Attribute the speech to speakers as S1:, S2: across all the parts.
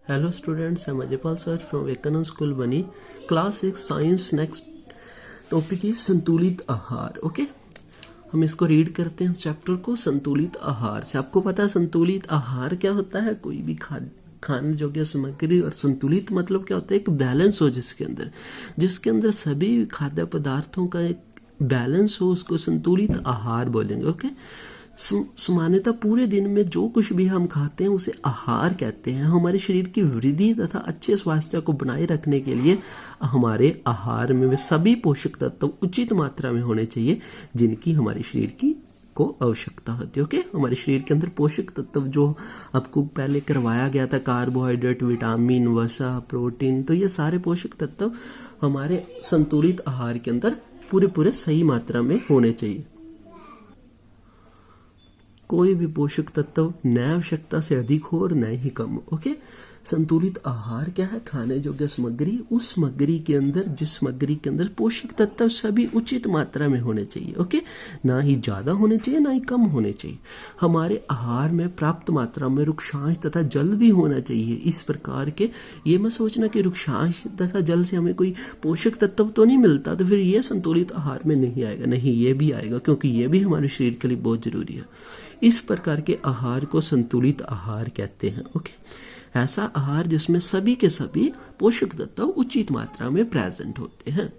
S1: Hello students, I'm Ajaypal sir from Vivekanand School Bani. Class 6 Science. Next topic is संतुलित आहार. Okay, हम इसको read करते हैं चैप्टर को संतुलित आहार से. आपको पता है संतुलित आहार क्या होता है? कोई भी खाने योग्य सामग्री. और संतुलित मतलब क्या होता है? एक बैलेंस हो जिसके अंदर सभी खाद्य पदार्थों का एक बैलेंस हो, उसको संतुलित आहार बोलेंगे. ओके, सामान्यतः पूरे दिन में जो कुछ भी हम खाते हैं उसे आहार कहते हैं. हमारे शरीर की वृद्धि तथा अच्छे स्वास्थ्य को बनाए रखने के लिए हमारे आहार में वे सभी पोषक तत्व उचित मात्रा में होने चाहिए जिनकी हमारे शरीर की को आवश्यकता होती है. ओके, हमारे शरीर के अंदर पोषक तत्व जो आपको पहले करवाया गया था, कार्बोहाइड्रेट, विटामिन, वसा, प्रोटीन, तो ये सारे पोषक तत्व हमारे संतुलित आहार के अंदर पूरे सही मात्रा में होने चाहिए. कोई भी पोषक तत्व न आवश्यकता से अधिक हो और न ही कम. ओके, संतुलित आहार क्या है? खाने योग्य सामग्री, उस सामग्री के अंदर जिस सामग्री के अंदर पोषक तत्व सभी उचित मात्रा में होने चाहिए. ओके, ना ही ज्यादा होने चाहिए ना ही कम होने चाहिए. हमारे आहार में पर्याप्त मात्रा में रुक्षांश तथा जल भी होना चाहिए. इस प्रकार के ये मत सोचना कि रुक्षांश तथा जल से हमें कोई पोषक तत्व तो नहीं मिलता तो फिर ये संतुलित आहार में नहीं आएगा. नहीं, ये भी आएगा क्योंकि ये भी हमारे शरीर के लिए बहुत जरूरी है. इस प्रकार के आहार को संतुलित आहार कहते हैं. ओके, ऐसा आहार जिसमें सभी के सभी पोषक तत्व उचित मात्रा में प्रेजेंट होते हैं.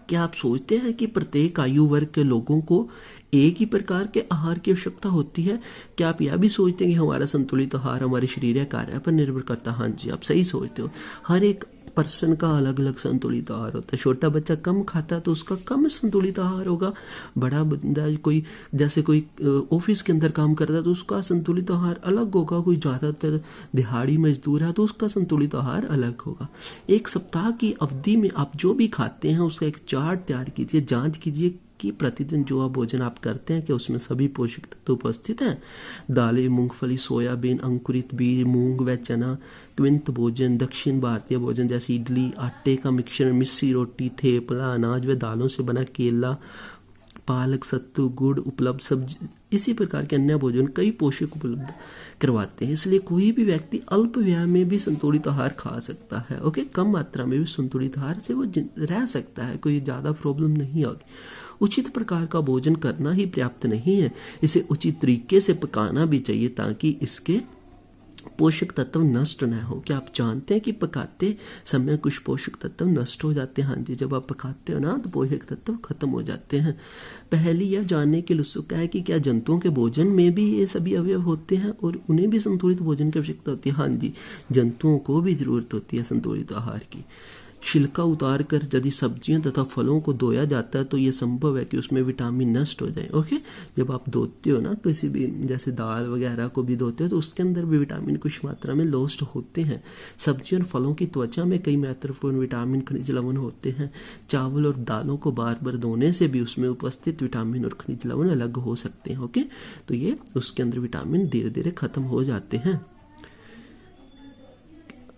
S1: क्या आप सोचते हैं कि प्रत्येक आयु वर्ग के लोगों को एक ही प्रकार के आहार की आवश्यकता होती है? क्या आप यह भी सोचते हैं कि हमारा संतुलित आहार हमारे शरीर कार्य पर निर्भर करता है? हाँ जी, आप सही सोचते हो. हर एक पर्सन का अलग अलग संतुलित आहार होता है. छोटा बच्चा कम खाता है तो उसका कम संतुलित आहार होगा. बड़ा बंदा कोई जैसे कोई ऑफिस के अंदर काम करता है तो उसका संतुलित आहार अलग होगा. कोई ज्यादातर दिहाड़ी मजदूर है तो उसका संतुलित आहार अलग होगा. एक सप्ताह की अवधि में आप जो भी खाते हैं उसका एक चार्ट तैयार कीजिए. जांच कीजिए कि प्रतिदिन जो आप भोजन आप करते हैं कि उसमें सभी पोषक तत्व उपस्थित हैं. दालें, मूंगफली, सोयाबीन, अंकुरित बीज, मूंग व चना, क्विंत भोजन, दक्षिण भारतीय भोजन जैसे इडली, आटे का मिक्सचर, मिस्सी रोटी, थेपला, अनाज व दालों से बना केला, पालक, सत्तू, गुड़, उपलब्ध सब्जी, इसी प्रकार के अन्य भोजन कई पोषक उपलब्ध करवाते हैं. इसलिए कोई भी व्यक्ति अल्प व्यय में भी संतुलित आहार खा सकता है. ओके, कम मात्रा में भी संतुलित आहार से वो रह सकता है. कोई ज्यादा प्रॉब्लम नहीं होगी. उचित प्रकार का भोजन करना ही पर्याप्त नहीं है, इसे उचित तरीके से पकाना भी चाहिए ताकि इसके पोषक तत्व नष्ट न हो. क्या आप जानते हैं कि पकाते समय कुछ पोषक तत्व नष्ट हो जाते हैं? हाँ जी, जब आप पकाते हो ना तो पोषक तत्व खत्म हो जाते हैं. पहली यह जानने की उत्सुकता है कि क्या जंतुओं के भोजन में भी ये सभी अवयव होते हैं और उन्हें भी संतुलित भोजन की आवश्यकता होती है? हाँ जी, जंतुओं को भी जरूरत होती है संतुलित आहार की. छिलका उतार कर यदि सब्जियां तथा फलों को धोया जाता है तो यह संभव है कि उसमें विटामिन नष्ट हो जाए. ओके, जब आप धोते हो ना किसी भी जैसे दाल वगैरह को भी धोते हो तो उसके अंदर भी विटामिन कुछ मात्रा में लॉस्ट होते हैं. सब्जियों और फलों की त्वचा में कई महत्वपूर्ण विटामिन, खनिज लवण होते हैं. चावल और दालों को बार बार धोने से भी उसमें उपस्थित विटामिन और खनिज लवण अलग हो सकते हैं. ओके, तो ये उसके अंदर विटामिन धीरे धीरे खत्म हो जाते हैं.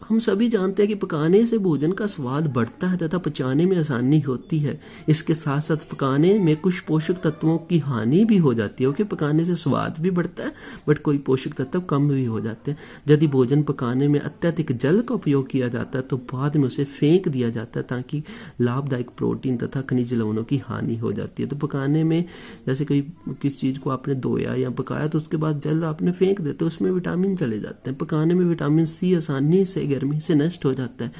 S1: हम सभी जानते हैं कि पकाने से भोजन का स्वाद बढ़ता है तथा पचाने में आसानी होती है. इसके साथ साथ पकाने में कुछ पोषक तत्वों की हानि भी हो जाती है. ओके, पकाने से स्वाद भी बढ़ता है बट कोई पोषक तत्व कम भी हो जाते हैं. यदि भोजन पकाने में अत्यधिक जल का उपयोग किया जाता है तो बाद में उसे फेंक दिया जाता है ताकि लाभदायक प्रोटीन तथा खनिज लवणों की हानि हो जाती है. तो पकाने में जैसे कोई किस चीज को आपने धोया या पकाया तो उसके बाद जल आपने फेंक देते, उसमें विटामिन चले जाते हैं. पकाने में विटामिन सी आसानी से गर्मी से नष्ट हो जाता है.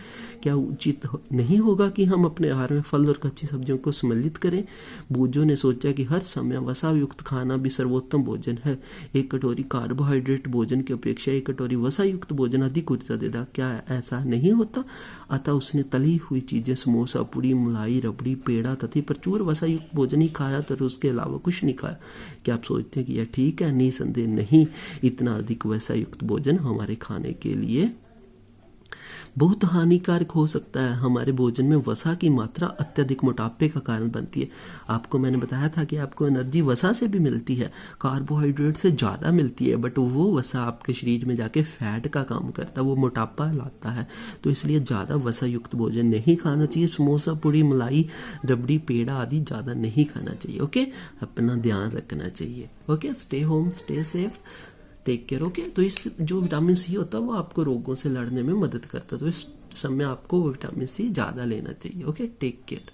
S1: क्या उचित नहीं होगा कि हम अपने आहार में फल और कच्ची सब्जियों को सम्मिलित करें? बूझों ने सोचा कि हर समय वसा युक्त खाना भी सर्वोत्तम भोजन है. एक कटोरी कार्बोहाइड्रेट भोजन की अपेक्षा एक कटोरी वसा युक्त भोजन अधिक ऊर्जा देता. क्या ऐसा नहीं होता? अतः उसने तली हुई चीजें, समोसा, पूरी, मलाई, रबड़ी, पेड़ा तथा प्रचुर वसा युक्त भोजन ही खाया तो उसके अलावा कुछ नहीं खाया. क्या आप सोचते हैं कि यह ठीक है? निसंदेह नहीं. इतना अधिक वसा युक्त भोजन हमारे खाने के लिए बहुत हानिकारक हो सकता है. हमारे भोजन में वसा की मात्रा अत्यधिक मोटापे का कारण बनती है. आपको मैंने बताया था कि आपको एनर्जी वसा से भी मिलती है, कार्बोहाइड्रेट से ज्यादा मिलती है, बट वो वसा आपके शरीर में जाके फैट का काम करता है, वो मोटापा लाता है. तो इसलिए ज्यादा वसा युक्त भोजन नहीं खाना चाहिए. समोसा, पूरी, मलाई, रबड़ी, पेड़ा आदि ज्यादा नहीं खाना चाहिए. ओके, अपना ध्यान रखना चाहिए. Okay, stay home, stay safe. Take care. Okay, तो इस जो विटामिन सी होता है वो आपको रोगों से लड़ने में मदद करता है, तो इस समय आपको विटामिन सी ज्यादा लेना चाहिए। Okay, take care.